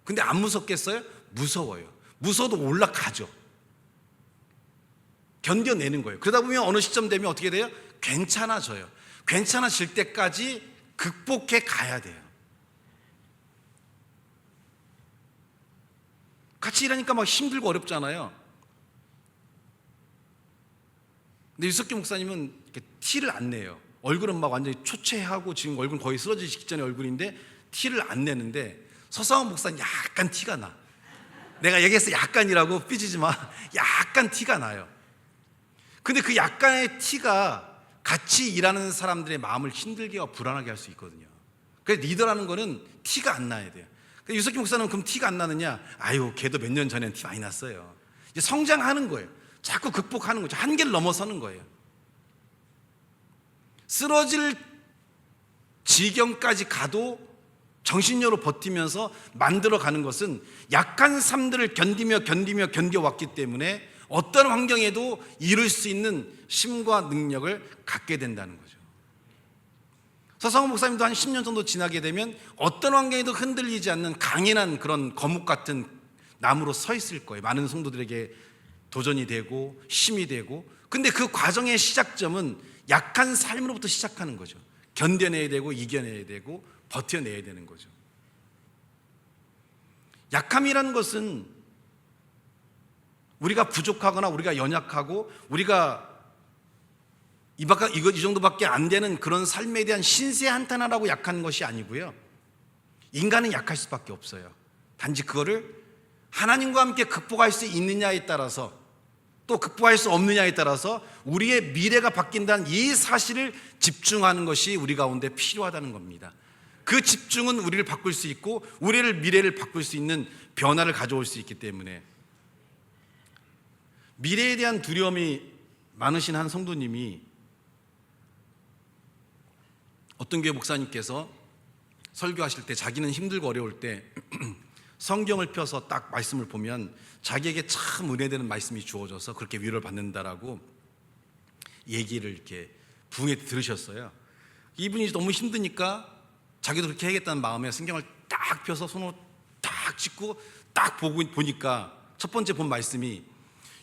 근데 안 무섭겠어요? 무서워요. 무서워도 올라가죠. 견뎌내는 거예요. 그러다 보면 어느 시점 되면 어떻게 돼요? 괜찮아져요. 괜찮아질 때까지 극복해 가야 돼요. 같이 일하니까 막 힘들고 어렵잖아요. 근데 유석기 목사님은 이렇게 티를 안 내요. 얼굴은 막 완전히 초췌하고 지금 얼굴 거의 쓰러지기 직전의 얼굴인데 티를 안 내는데, 서성원 목사는 약간 티가 나. 내가 얘기했어, 약간이라고. 삐지지 마. 약간 티가 나요. 근데 그 약간의 티가 같이 일하는 사람들의 마음을 힘들게와 불안하게 할 수 있거든요. 그래서 리더라는 거는 티가 안 나야 돼요. 유석기 목사는 그럼 티가 안 나느냐? 아유, 걔도 몇 년 전엔 티 많이 났어요. 이제 성장하는 거예요. 자꾸 극복하는 거죠. 한계를 넘어서는 거예요. 쓰러질 지경까지 가도 정신력으로 버티면서 만들어가는 것은 약한 삶들을 견뎌왔기 때문에 어떤 환경에도 이룰 수 있는 힘과 능력을 갖게 된다는 거죠. 서성원 목사님도 한 10년 정도 지나게 되면 어떤 환경에도 흔들리지 않는 강인한 그런 거묵 같은 나무로 서 있을 거예요. 많은 성도들에게 도전이 되고 힘이 되고. 근데 그 과정의 시작점은 약한 삶으로부터 시작하는 거죠. 견뎌내야 되고 이겨내야 되고 버텨내야 되는 거죠. 약함이라는 것은 우리가 부족하거나 우리가 연약하고 우리가 이 정도밖에 안 되는 그런 삶에 대한 신세 한탄하라고 약한 것이 아니고요. 인간은 약할 수밖에 없어요. 단지 그거를 하나님과 함께 극복할 수 있느냐에 따라서 또 극복할 수 없느냐에 따라서 우리의 미래가 바뀐다는 이 사실을 집중하는 것이 우리 가운데 필요하다는 겁니다. 그 집중은 우리를 바꿀 수 있고 우리를 미래를 바꿀 수 있는 변화를 가져올 수 있기 때문에 미래에 대한 두려움이 많으신 한 성도님이 어떤 교회 목사님께서 설교하실 때 자기는 힘들고 어려울 때 성경을 펴서 딱 말씀을 보면 자기에게 참 은혜되는 말씀이 주어져서 그렇게 위로를 받는다라고 얘기를 이렇게 부흥회 때 들으셨어요. 이분이 너무 힘드니까 자기도 그렇게 해야겠다는 마음에 성경을 딱 펴서 손으로 딱 찍고 딱 보니까 첫 번째 본 말씀이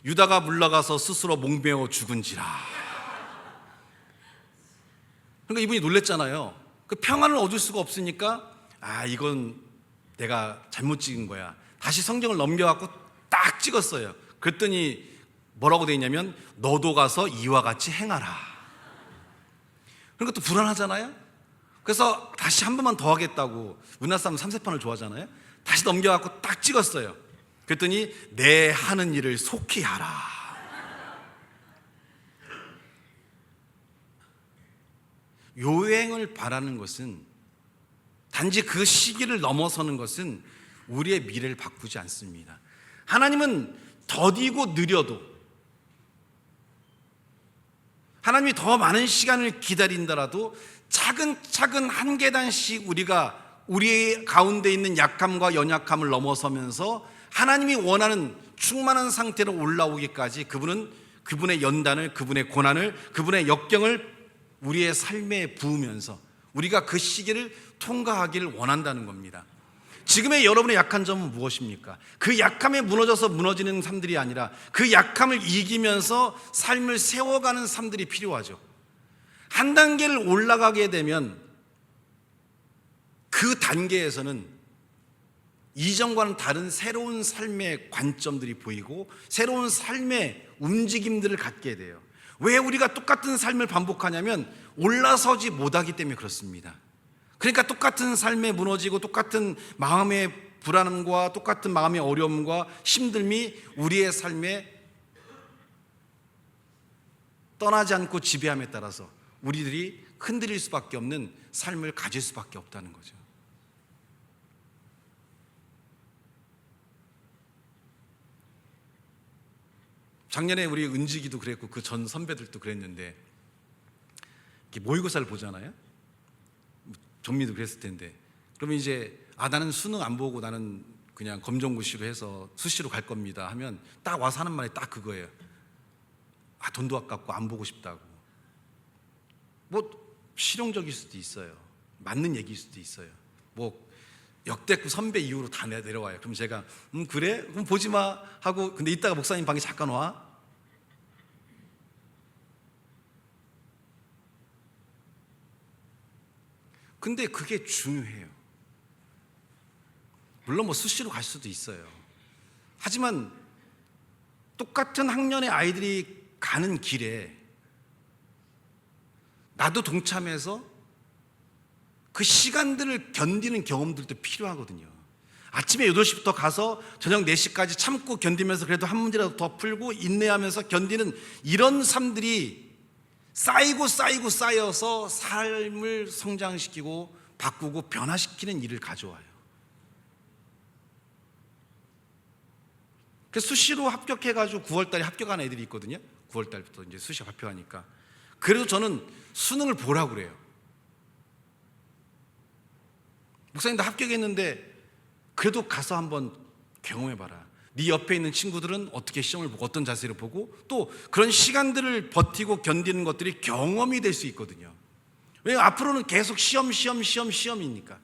유다가 물러가서 스스로 목매어 죽은지라. 그러니까 이분이 놀랬잖아요. 그 평안을 얻을 수가 없으니까 이건 내가 잘못 찍은 거야. 다시 성경을 넘겨갖고 딱 찍었어요. 그랬더니 뭐라고 되어 있냐면 너도 가서 이와 같이 행하라. 그러니까 또 불안하잖아요. 그래서 다시 한 번만 더 하겠다고, 우리나라 사람 삼세판을 좋아하잖아요. 다시 넘겨갖고 딱 찍었어요. 그랬더니 내 하는 일을 속히 하라. 요행을 바라는 것은, 단지 그 시기를 넘어서는 것은 우리의 미래를 바꾸지 않습니다. 하나님은 더디고 느려도, 하나님이 더 많은 시간을 기다린다라도 차근차근 한 계단씩 우리가 우리 가운데 있는 약함과 연약함을 넘어서면서 하나님이 원하는 충만한 상태로 올라오기까지 그분의 연단을, 그분의 고난을, 그분의 역경을 우리의 삶에 부으면서 우리가 그 시기를 통과하기를 원한다는 겁니다. 지금의 여러분의 약한 점은 무엇입니까? 그 약함에 무너져서 무너지는 삶들이 아니라 그 약함을 이기면서 삶을 세워가는 삶들이 필요하죠. 한 단계를 올라가게 되면 그 단계에서는 이전과는 다른 새로운 삶의 관점들이 보이고 새로운 삶의 움직임들을 갖게 돼요. 왜 우리가 똑같은 삶을 반복하냐면 올라서지 못하기 때문에 그렇습니다. 그러니까 똑같은 삶에 무너지고 똑같은 마음의 불안함과 똑같은 마음의 어려움과 힘듦이 우리의 삶에 떠나지 않고 지배함에 따라서 우리들이 흔들릴 수밖에 없는 삶을 가질 수밖에 없다는 거죠. 작년에 우리 은지기도 그랬고 그 전 선배들도 그랬는데 이렇게 모의고사를 보잖아요. 정미도 그랬을 텐데 그러면 이제 나는 수능 안 보고 나는 그냥 검정고시로 해서 수시로 갈 겁니다 하면 딱 와서 하는 말이 딱 그거예요. 돈도 아깝고 안 보고 싶다고. 뭐 실용적일 수도 있어요. 맞는 얘기일 수도 있어요. 뭐 역대급 선배 이후로 다 내려와요. 그럼 제가 그래? 그럼 보지 마 하고, 근데 이따가 목사님 방에 잠깐 와. 근데 그게 중요해요. 물론 뭐 수시로 갈 수도 있어요. 하지만 똑같은 학년의 아이들이 가는 길에 나도 동참해서 그 시간들을 견디는 경험들도 필요하거든요. 아침에 8시부터 가서 저녁 4시까지 참고 견디면서 그래도 한 문제라도 더 풀고 인내하면서 견디는 이런 삶들이 쌓여서 삶을 성장시키고 바꾸고 변화시키는 일을 가져와요. 그래서 수시로 합격해가지고 9월달에 합격한 애들이 있거든요. 9월달부터 이제 수시 발표하니까. 그래도 저는 수능을 보라고 그래요. 목사님도 합격했는데 그래도 가서 한번 경험해봐라. 네 옆에 있는 친구들은 어떻게 시험을 보고 어떤 자세를 보고 또 그런 시간들을 버티고 견디는 것들이 경험이 될 수 있거든요. 왜냐하면 앞으로는 계속 시험이니까.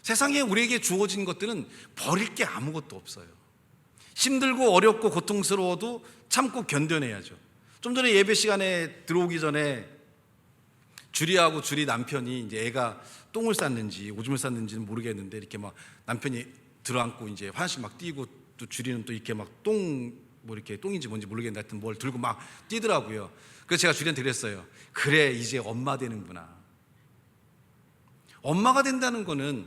세상에 우리에게 주어진 것들은 버릴 게 아무것도 없어요. 힘들고 어렵고 고통스러워도 참고 견뎌내야죠. 좀 전에 예배 시간에 들어오기 전에 주리하고 주리 남편이 이제 애가 똥을 쌌는지 오줌을 쌌는지는 모르겠는데 이렇게 막 남편이 들어앉고 이제 화장실 막 뛰고 또 주리는 또 이렇게 막 뭐 이렇게 똥인지 뭔지 모르겠는데 하여튼 뭘 들고 막 뛰더라고요. 그래서 제가 주리한테 그랬어요. 그래, 이제 엄마 되는구나. 엄마가 된다는 거는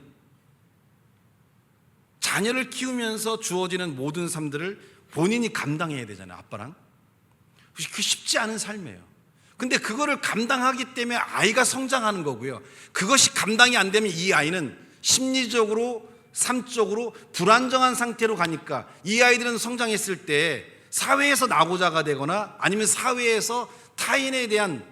자녀를 키우면서 주어지는 모든 삶들을 본인이 감당해야 되잖아요. 아빠랑. 그 쉽지 않은 삶이에요. 근데 그거를 감당하기 때문에 아이가 성장하는 거고요. 그것이 감당이 안 되면 이 아이는 심리적으로, 삶적으로 불안정한 상태로 가니까 이 아이들은 성장했을 때 사회에서 낙오자가 되거나 아니면 사회에서 타인에 대한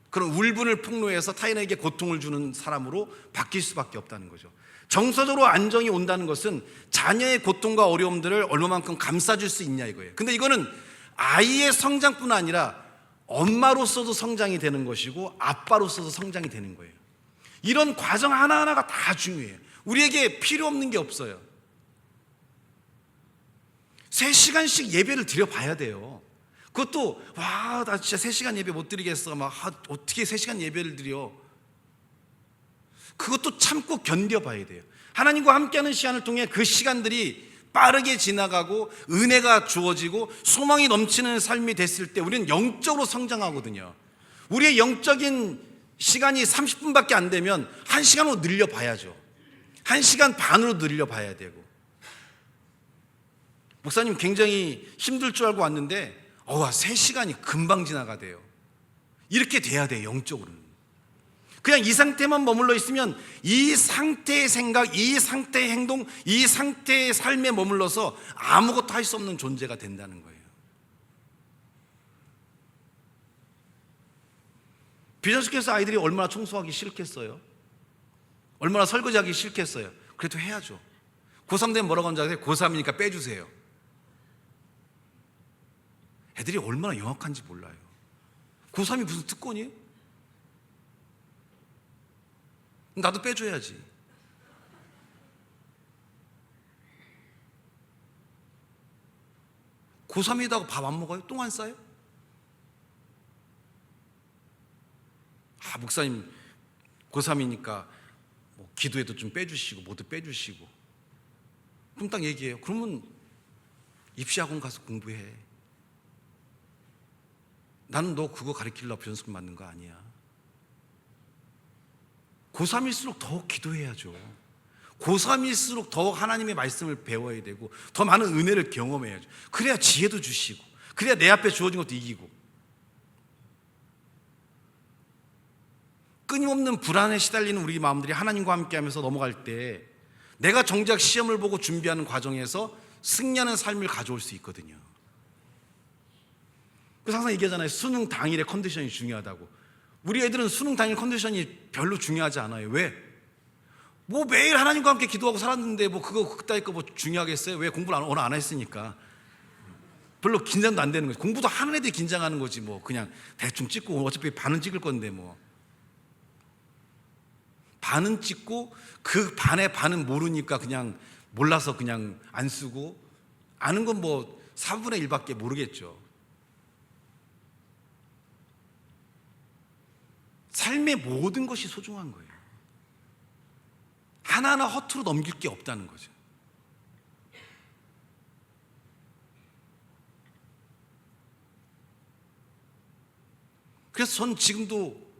그런 울분을 폭로해서 타인에게 고통을 주는 사람으로 바뀔 수밖에 없다는 거죠. 정서적으로 안정이 온다는 것은 자녀의 고통과 어려움들을 얼마만큼 감싸줄 수 있냐 이거예요. 근데 이거는 아이의 성장뿐 아니라 엄마로서도 성장이 되는 것이고 아빠로서도 성장이 되는 거예요. 이런 과정 하나하나가 다 중요해요. 우리에게 필요 없는 게 없어요. 3시간씩 예배를 드려봐야 돼요. 그것도 와, 나 진짜 3시간 예배 못 드리겠어. 막 어떻게 3시간 예배를 드려. 그것도 참고 견뎌봐야 돼요. 하나님과 함께하는 시간을 통해 그 시간들이 빠르게 지나가고 은혜가 주어지고 소망이 넘치는 삶이 됐을 때 우리는 영적으로 성장하거든요. 우리의 영적인 시간이 30분밖에 안 되면 1시간으로 늘려봐야죠. 1시간 반으로 늘려봐야 되고. 목사님 굉장히 힘들 줄 알고 왔는데 3시간이 금방 지나가대요. 이렇게 돼야 돼요. 영적으로는. 그냥 이 상태만 머물러 있으면 이 상태의 생각, 이 상태의 행동, 이 상태의 삶에 머물러서 아무것도 할 수 없는 존재가 된다는 거예요. 비전스케에서 아이들이 얼마나 청소하기 싫겠어요? 얼마나 설거지하기 싫겠어요? 그래도 해야죠. 고3 되면 뭐라고 하는지 아세요? 고3이니까 빼주세요. 애들이 얼마나 영악한지 몰라요. 고3이 무슨 특권이에요? 나도 빼줘야지. 고3이다고 밥 안 먹어요? 똥 안 싸요? 목사님 고3이니까 뭐 기도에도 좀 빼주시고 뭐도 빼주시고. 그럼 딱 얘기해요. 그러면 입시학원 가서 공부해. 나는 너 그거 가르치려고 비전스쿨 만든 거 아니야. 고3일수록 더 기도해야죠. 고3일수록 더 하나님의 말씀을 배워야 되고 더 많은 은혜를 경험해야죠. 그래야 지혜도 주시고 그래야 내 앞에 주어진 것도 이기고. 끊임없는 불안에 시달리는 우리 마음들이 하나님과 함께하면서 넘어갈 때 내가 정작 시험을 보고 준비하는 과정에서 승리하는 삶을 가져올 수 있거든요. 그래서 항상 얘기하잖아요. 수능 당일의 컨디션이 중요하다고. 우리 애들은 수능 당일 컨디션이 별로 중요하지 않아요. 왜? 뭐 매일 하나님과 함께 기도하고 살았는데 뭐 그거 그따위 거 뭐 중요하겠어요? 왜? 공부를 오늘 안 했으니까. 별로 긴장도 안 되는 거지. 공부도 하는 애들이 긴장하는 거지 뭐. 그냥 대충 찍고 어차피 반은 찍을 건데 뭐. 반은 찍고 그 반의 반은 모르니까 그냥 몰라서 그냥 안 쓰고 아는 건 뭐 4분의 1밖에 모르겠죠. 삶의 모든 것이 소중한 거예요. 하나하나 허투루 넘길 게 없다는 거죠. 그래서 전 지금도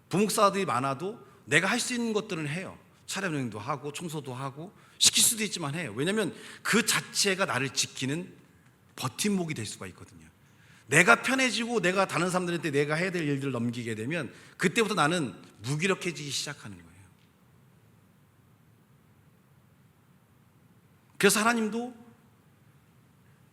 부목사들이 많아도 내가 할 수 있는 것들은 해요. 차량 여행도 하고 청소도 하고 시킬 수도 있지만 해요. 왜냐하면 그 자체가 나를 지키는 버팀목이 될 수가 있거든요. 내가 편해지고 내가 다른 사람들한테 내가 해야 될 일들을 넘기게 되면 그때부터 나는 무기력해지기 시작하는 거예요. 그래서 하나님도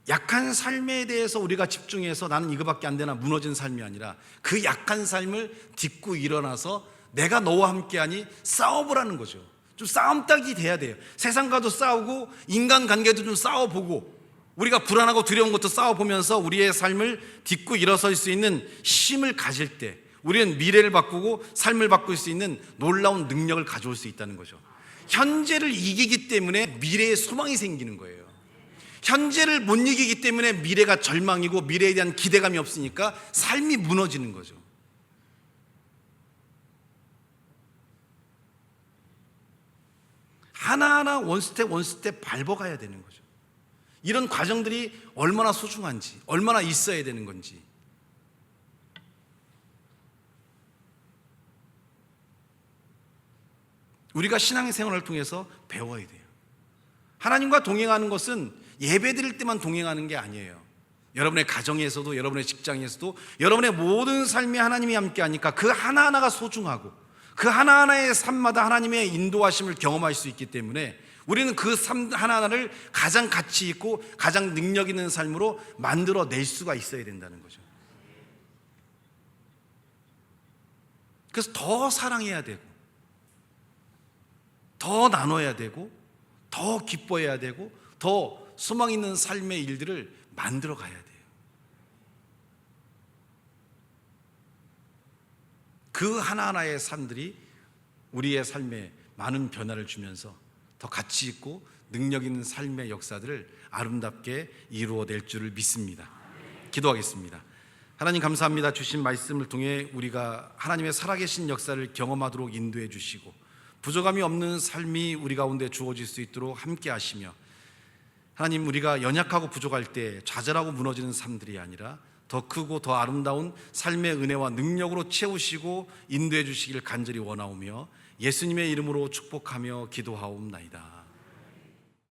약한 삶에 대해서 우리가 집중해서 나는 이거밖에 안 되나 무너진 삶이 아니라 그 약한 삶을 딛고 일어나서 내가 너와 함께하니 싸워보라는 거죠. 좀 싸움닭이 돼야 돼요. 세상과도 싸우고 인간관계도 좀 싸워보고 우리가 불안하고 두려운 것도 싸워보면서 우리의 삶을 딛고 일어설 수 있는 힘을 가질 때 우리는 미래를 바꾸고 삶을 바꿀 수 있는 놀라운 능력을 가져올 수 있다는 거죠. 현재를 이기기 때문에 미래에 소망이 생기는 거예요. 현재를 못 이기기 때문에 미래가 절망이고 미래에 대한 기대감이 없으니까 삶이 무너지는 거죠. 하나하나 원스텝 원스텝 밟아가야 되는 거죠. 이런 과정들이 얼마나 소중한지, 얼마나 있어야 되는 건지. 우리가 신앙생활을 통해서 배워야 돼요. 하나님과 동행하는 것은 예배드릴 때만 동행하는 게 아니에요. 여러분의 가정에서도, 여러분의 직장에서도, 여러분의 모든 삶에 하나님이 함께하니까 그 하나하나가 소중하고 그 하나하나의 삶마다 하나님의 인도하심을 경험할 수 있기 때문에 우리는 그 삶 하나하나를 가장 가치 있고 가장 능력 있는 삶으로 만들어낼 수가 있어야 된다는 거죠. 그래서 더 사랑해야 되고 더 나눠야 되고 더 기뻐해야 되고 더 소망 있는 삶의 일들을 만들어 가야 돼요. 그 하나하나의 삶들이 우리의 삶에 많은 변화를 주면서 더 가치 있고 능력 있는 삶의 역사들을 아름답게 이루어낼 줄을 믿습니다. 기도하겠습니다. 하나님 감사합니다. 주신 말씀을 통해 우리가 하나님의 살아계신 역사를 경험하도록 인도해 주시고 부족함이 없는 삶이 우리 가운데 주어질 수 있도록 함께 하시며, 하나님, 우리가 연약하고 부족할 때 좌절하고 무너지는 삶들이 아니라 더 크고 더 아름다운 삶의 은혜와 능력으로 채우시고 인도해 주시기를 간절히 원하오며 예수님의 이름으로 축복하며 기도하옵나이다.